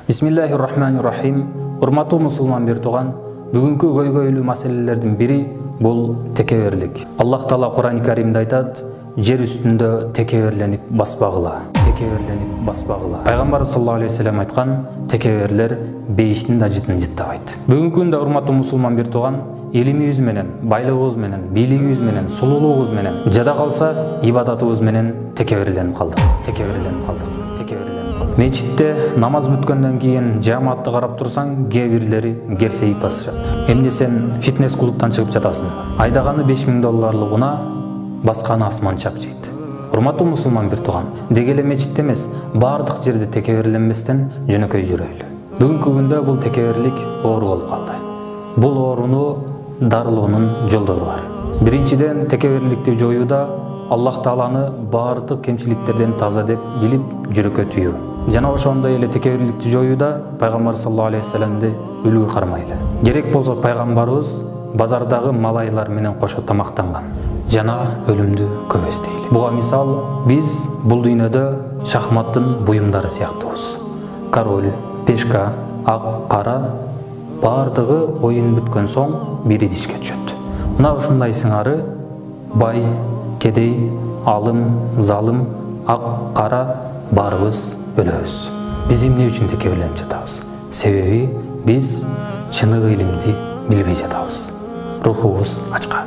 Бисмиллахир-рахманир-рахим. Урматтуу мусулман бир туган, бүгүнкү көйгөйлүү маселелердин бири бул текеберлик. Аллах Таала Кур'ан-ы Каримде айтат: жер үстүндө текеберленип баспагыла. Текеберленип баспагыла. Пайгамбар саллаллаху алейхи вассалам айткан: текеберлер бейиштин да жытын жыттабайт. Бүгүнкү күндө урматтуу мусулман бир туган, илимибиз менен, байлыгыбыз менен, бийлигибиз менен, сулуулугубуз менен, жада калса ибадатыбыз менен текеберленип калдык. Текеберленип калдык. Мечитте намаз бүткөндөн кийин жамаатты карап турсаң, кээ бирлери керсейип басышат. Эмне сен фитнес клубтан чыгып жатасың? Айдаганы $5000 басканы асман чапчыйт. Урматтуу мусулман бир туган, деги эле мечитте эмес, бардык жерде текеберленбестен жөнөкөй жүрөйлү. Бүгүнкү күндө бул текеберлик оору болуп калды. Бул ооруну дарылоонун жолдору бар. Биринчиден, текеберликти жоюуда Аллах Тааланы бардык кемчиликтерден таза деп билип жүрөккө түйүү. Жана ошондой эле текеберликти жоюуда Пайгамбар саллаллаху алейхи вассаламды үлгү кармайлы. Керек болсо пайгамбарыбыз базардагы малайлар менен кошо тамактанган жана өлүмдү көп эстейли. Буга мисал, биз бул дүйнөдө шахматтын буюмдары сыяктуубуз. Король, пешка, ак, кара бардыгы оюн бүткөн соң бир идишке түшөт. Мына ушундай сыңары бай, кедей, алым, залым, ак, кара барыбыз өлөбүз. Биз эмне үчүн текеберленип жатабыз? Себеби биз чыныгы илимди билбей жатабыз. Рухубуз ачка.